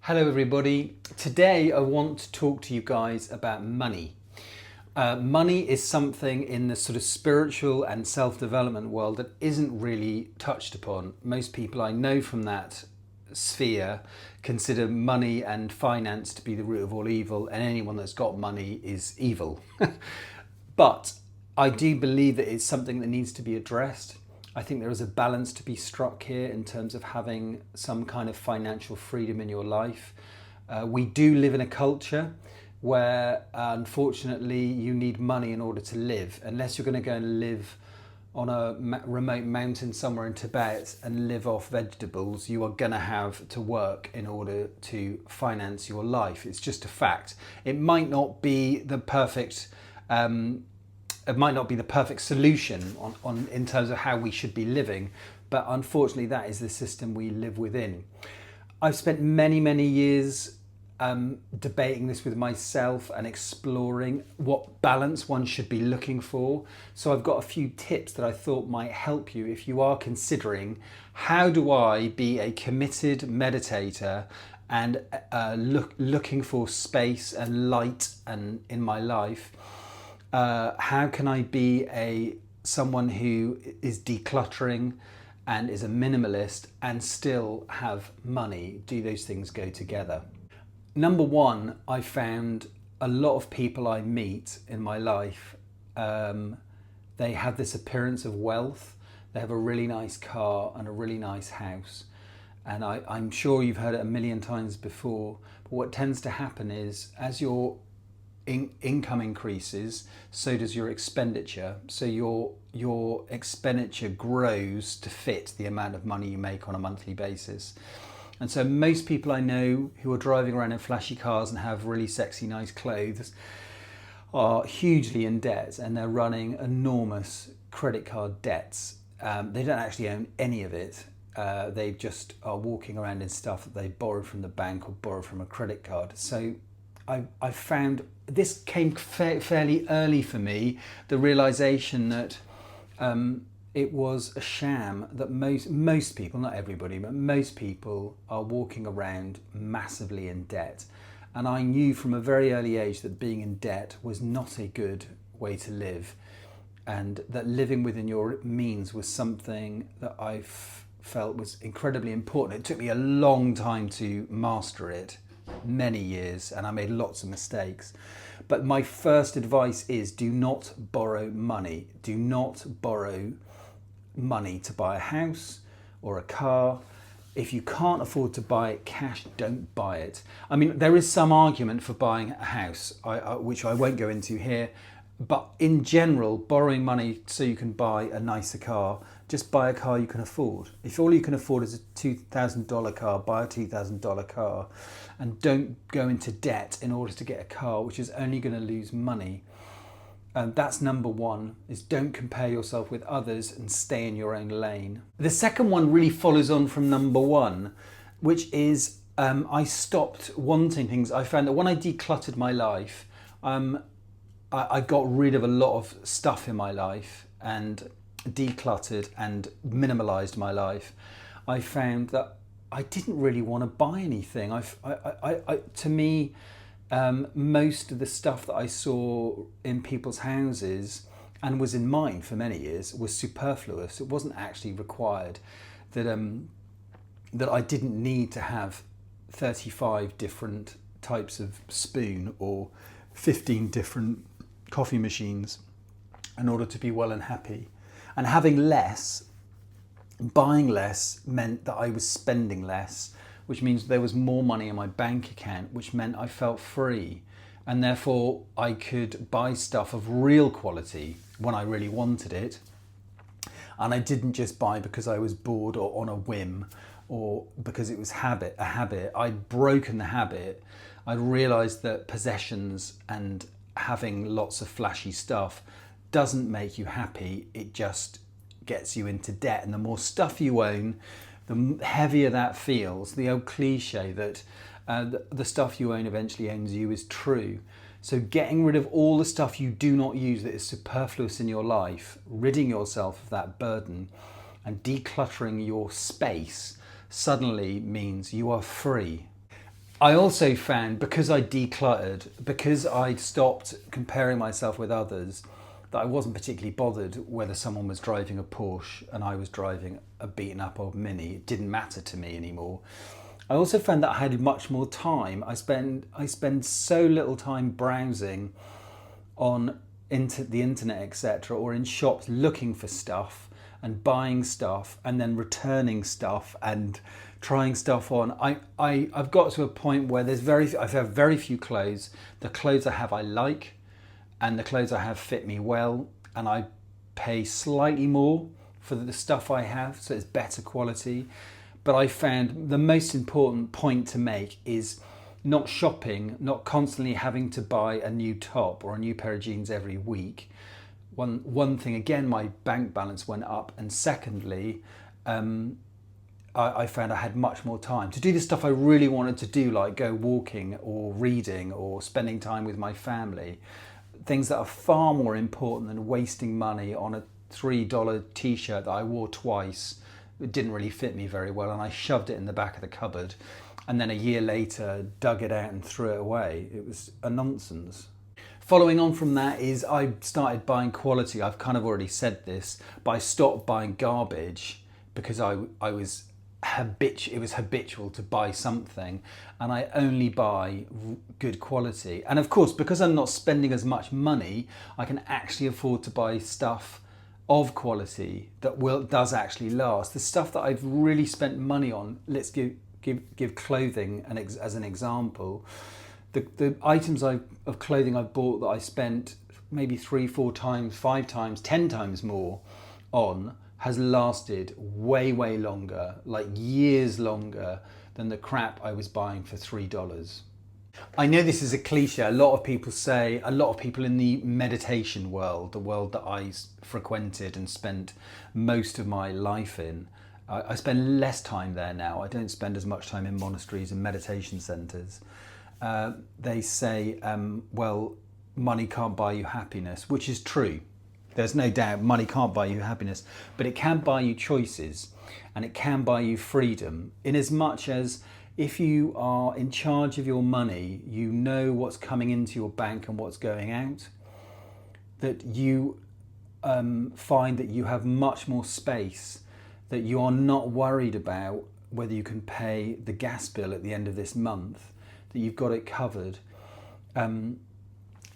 Hello everybody. Today I want to talk to you guys about money. Money is something in the sort of spiritual and self-development world that isn't really touched upon. Most people I know from that sphere consider money and finance to be the root of all evil, and anyone that's got money is evil. But I do believe that it's something that needs to be addressed. I think there is a balance to be struck here in terms of having some kind of financial freedom in your life. We do live in a culture where unfortunately you need money in order to live. Unless you're going to go and live on a remote mountain somewhere in Tibet and live off vegetables, you are going to have to work in order to finance your life. It's just a fact. It might not be the perfect solution in terms of how we should be living, but unfortunately that is the system we live within. I've spent many years debating this with myself and exploring what balance one should be looking for. So I've got a few tips that I thought might help you if you are considering, how do I be a committed meditator and looking for space and light and in my life. How can I be someone who is decluttering and is a minimalist and still have money? Do those things go together? Number one, I found a lot of people I meet in my life, they have this appearance of wealth. They have a really nice car and a really nice house. And I'm sure you've heard it a million times before, but what tends to happen is as your income increases, so does your expenditure. So your expenditure grows to fit the amount of money you make on a monthly basis. And so most people I know who are driving around in flashy cars and have really sexy, nice clothes are hugely in debt, and they're running enormous credit card debts. They don't actually own any of it. They just are walking around in stuff that they borrowed from the bank or borrowed from a credit card. So I found this came fairly early for me, the realization that it was a sham, that most people, not everybody, but most people are walking around massively in debt. And I knew from a very early age that being in debt was not a good way to live, and that living within your means was something that I felt was incredibly important. It took me a long time to master it, many years, and I made lots of mistakes. But my first advice is, do not borrow money. Do not borrow money to buy a house or a car. If you can't afford to buy it cash, don't buy it. I mean, there is some argument for buying a house, which I won't go into here, but in general, borrowing money so you can buy a nicer car, just buy a car you can afford. If all you can afford is a $2,000 car, buy a $2,000 car, and don't go into debt in order to get a car, which is only going to lose money. That's number one, is don't compare yourself with others and stay in your own lane. The second one really follows on from number one, which is I stopped wanting things. I found that when I decluttered my life, I got rid of a lot of stuff in my life and decluttered and minimalized my life. I found that I didn't really want to buy anything. To me, most of the stuff that I saw in people's houses and was in mine for many years was superfluous. It wasn't actually required. That I didn't need to have 35 different types of spoon or 15 different coffee machines in order to be well and happy. And having less, buying less, meant that I was spending less, which means there was more money in my bank account, which meant I felt free. And therefore I could buy stuff of real quality when I really wanted it. And I didn't just buy because I was bored or on a whim or because it was a habit. I'd broken the habit. I'd realized that possessions and having lots of flashy stuff doesn't make you happy. It just gets you into debt. And the more stuff you own, the heavier that feels. The old cliche that the stuff you own eventually owns you is true. So getting rid of all the stuff you do not use that is superfluous in your life, ridding yourself of that burden and decluttering your space suddenly means you are free. I also found, because I decluttered, because I stopped comparing myself with others, that I wasn't particularly bothered whether someone was driving a Porsche and I was driving a beaten up old Mini. It didn't matter to me anymore. I also found that I had much more time. I spend so little time browsing on the internet, etc., or in shops looking for stuff and buying stuff and then returning stuff and trying stuff on. I've got to a point where I have very few clothes. The clothes I have I like, and the clothes I have fit me well, and I pay slightly more for the stuff I have, so it's better quality. But I found the most important point to make is not shopping, not constantly having to buy a new top or a new pair of jeans every week. One thing, again, my bank balance went up, and secondly, I found I had much more time to do the stuff I really wanted to do, like go walking or reading or spending time with my family. Things that are far more important than wasting money on a $3 t-shirt that I wore twice. It didn't really fit me very well, and I shoved it in the back of the cupboard, and then a year later dug it out and threw it away. It was a nonsense. Following on from that is I started buying quality. I've kind of already said this, but I stopped buying garbage because it was habitual to buy something, and I only buy good quality. And of course, because I'm not spending as much money, I can actually afford to buy stuff of quality that does actually last. The stuff that I've really spent money on, let's give clothing as an example. The items of clothing I've bought that I spent maybe 3, 4 times, 5 times, 10 times more on has lasted way longer, like years longer than the crap I was buying for $3. I know this is a cliche. A lot of people in the meditation world, the world that I frequented and spent most of my life in, I spend less time there now. I don't spend as much time in monasteries and meditation centres. They say, well, money can't buy you happiness, which is true. There's no doubt money can't buy you happiness, but it can buy you choices, and it can buy you freedom, in as much as if you are in charge of your money, you know what's coming into your bank and what's going out, that you find that you have much more space, that you are not worried about whether you can pay the gas bill at the end of this month, that you've got it covered.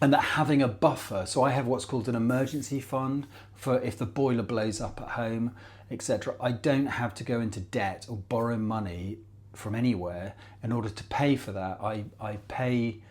And that having a buffer, so I have what's called an emergency fund for if the boiler blows up at home, etc. I don't have to go into debt or borrow money from anywhere in order to pay for that. I pay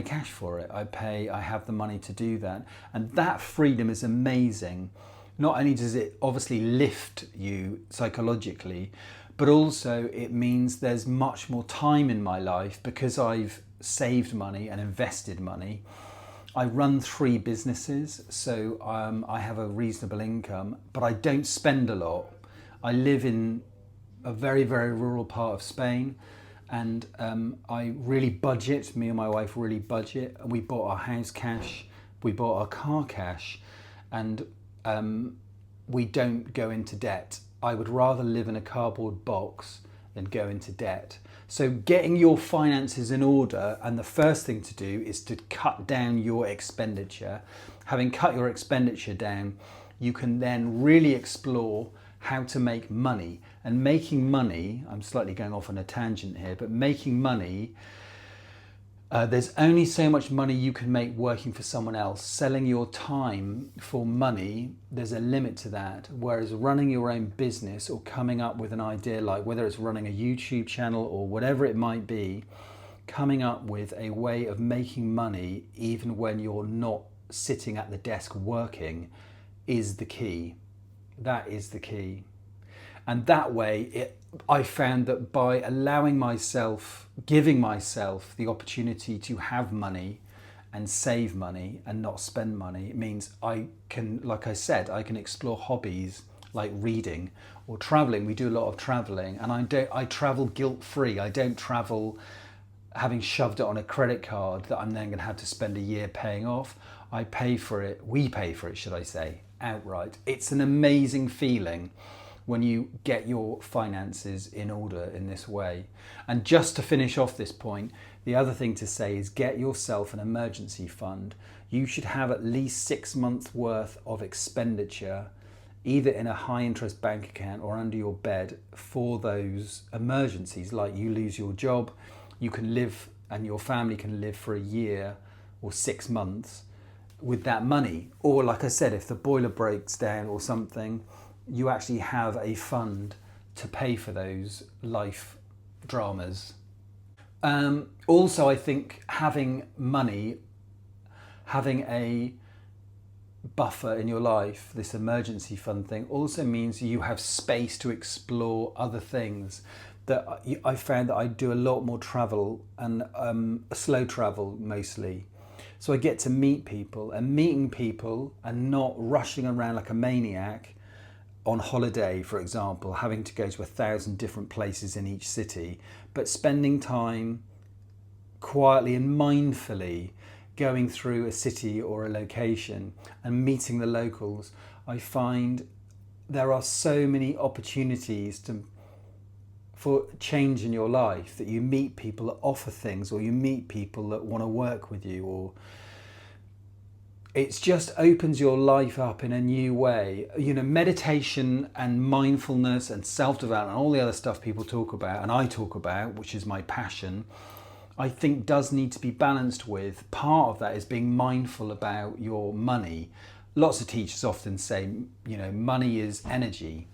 cash for it. I have the money to do that. And that freedom is amazing. Not only does it obviously lift you psychologically, but also it means there's much more time in my life because I've saved money and invested money. I run 3 businesses, so I have a reasonable income, but I don't spend a lot. I live in a very rural part of Spain, and I really budget. Me and my wife really budget. We bought our house cash, we bought our car cash, and we don't go into debt. I would rather live in a cardboard box than go into debt. So getting your finances in order, and the first thing to do is to cut down your expenditure. Having cut your expenditure down, you can then really explore how to make money. And making money, I'm slightly going off on a tangent here, but making money, there's only so much money you can make working for someone else. Selling your time for money, there's a limit to that. Whereas running your own business or coming up with an idea, like whether it's running a YouTube channel or whatever it might be, coming up with a way of making money even when you're not sitting at the desk working is the key. That is the key. And that way, I found that by allowing myself, giving myself the opportunity to have money and save money and not spend money, it means I can, like I said, I can explore hobbies like reading or traveling. We do a lot of traveling, and I travel guilt-free. I don't travel having shoved it on a credit card that I'm then going to have to spend a year paying off. We pay for it, should I say, outright. It's an amazing feeling when you get your finances in order in this way. And just to finish off this point, the other thing to say is get yourself an emergency fund. You should have at least 6 months worth of expenditure, either in a high interest bank account or under your bed, for those emergencies. Like you lose your job, you can live and your family can live for a year or 6 months with that money. Or like I said, if the boiler breaks down or something, you actually have a fund to pay for those life dramas. Also, I think having money, having a buffer in your life, this emergency fund thing, also means you have space to explore other things. That I found that I do a lot more travel, and slow travel mostly. So I get to meet people, and meeting people and not rushing around like a maniac on holiday, for example, having to go to 1,000 different places in each city, but spending time quietly and mindfully going through a city or a location and meeting the locals. I find there are so many opportunities for change in your life, that you meet people that offer things, or you meet people that want to work with you, or it just opens your life up in a new way. You know, meditation and mindfulness and self-development, all the other stuff people talk about and I talk about, which is my passion, I think does need to be balanced with. Part of that is being mindful about your money. Lots of teachers often say, you know, money is energy.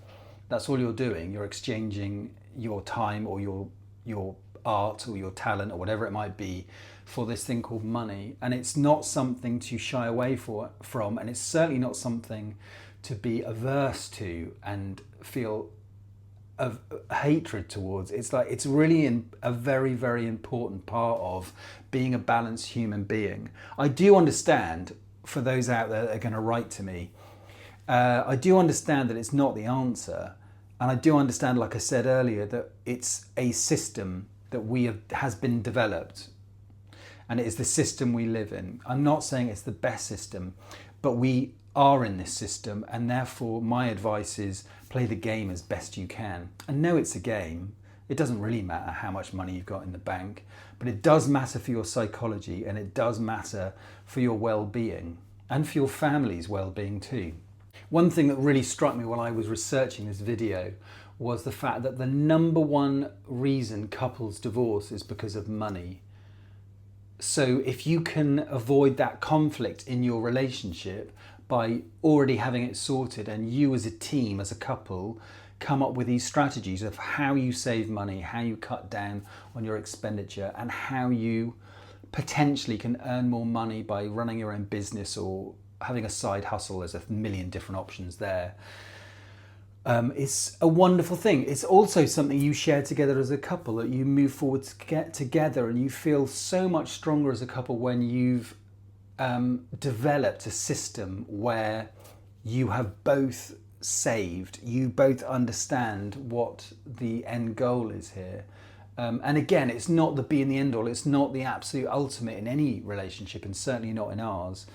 That's all you're doing. You're exchanging your time or your art or your talent or whatever it might be for this thing called money. And it's not something to shy away from, and it's certainly not something to be averse to and feel of hatred towards. It's like, it's really a very, very important part of being a balanced human being. I do understand, for those out there that are going to write to me, I do understand that it's not the answer. And I do understand, like I said earlier, that it's a system that has been developed, and it is the system we live in. I'm not saying it's the best system, but we are in this system, and therefore my advice is play the game as best you can. And know it's a game. It doesn't really matter how much money you've got in the bank, but it does matter for your psychology, and it does matter for your well-being and for your family's well-being too. One thing that really struck me while I was researching this video was the fact that the number one reason couples divorce is because of money. So if you can avoid that conflict in your relationship by already having it sorted, and you as a team, as a couple, come up with these strategies of how you save money, how you cut down on your expenditure, and how you potentially can earn more money by running your own business or having a side hustle. There's a million different options there. It's a wonderful thing. It's also something you share together as a couple, that you move forward to get together, and you feel so much stronger as a couple when you've developed a system where you have both saved, you both understand what the end goal is here. And again, it's not the be and the end all, it's not the absolute ultimate in any relationship, and certainly not in ours.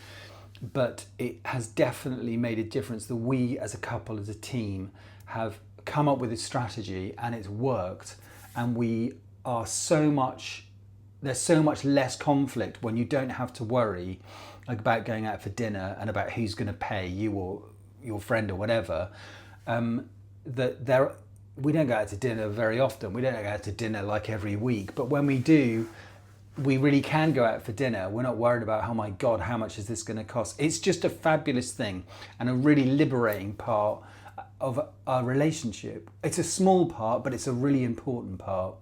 But it has definitely made a difference that we as a couple, as a team, have come up with a strategy, and it's worked. And we are there's so much less conflict when you don't have to worry about going out for dinner and about who's going to pay, you or your friend or whatever. We don't go out to dinner very often. We don't go out to dinner like every week. But when we do, we really can go out for dinner. We're not worried about, oh my God, how much is this going to cost? It's just a fabulous thing and a really liberating part of our relationship. It's a small part, but it's a really important part.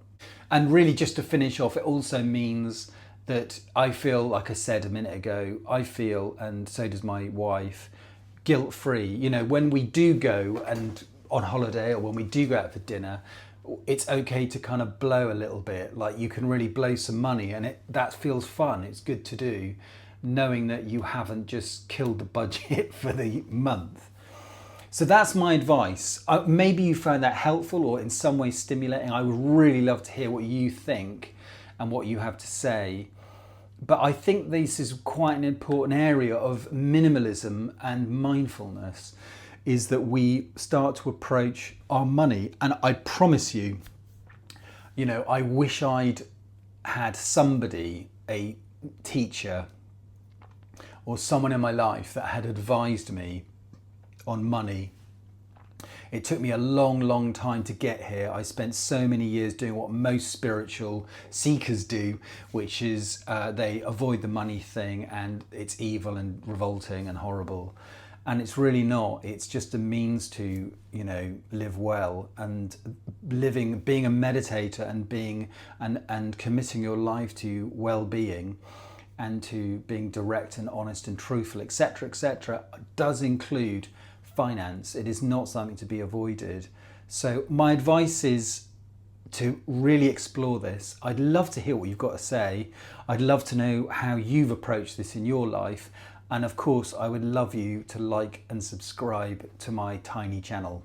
And really, just to finish off, it also means that I feel, like I said a minute ago, I feel, and so does my wife, guilt-free. You know, when we do go and on holiday, or when we do go out for dinner, it's okay to kind of blow a little bit. Like, you can really blow some money, and that feels fun. It's good to do, knowing that you haven't just killed the budget for the month. So that's my advice. Maybe you found that helpful or in some way stimulating. I would really love to hear what you think and what you have to say. But I think this is quite an important area of minimalism and mindfulness. is that we start to approach our money. And I promise you, you know, I wish I'd had somebody, a teacher or someone in my life that had advised me on money. It took me a long time to get here. I spent so many years doing what most spiritual seekers do, which is they avoid the money thing, and it's evil and revolting and horrible. And it's really not. It's just a means to, you know, live well, and being a meditator and and committing your life to well-being and to being direct and honest and truthful, etc., does include finance. It is not something to be avoided. So my advice is to really explore this. I'd love to hear what you've got to say. I'd love to know how you've approached this in your life. And of course, I would love you to like and subscribe to my tiny channel.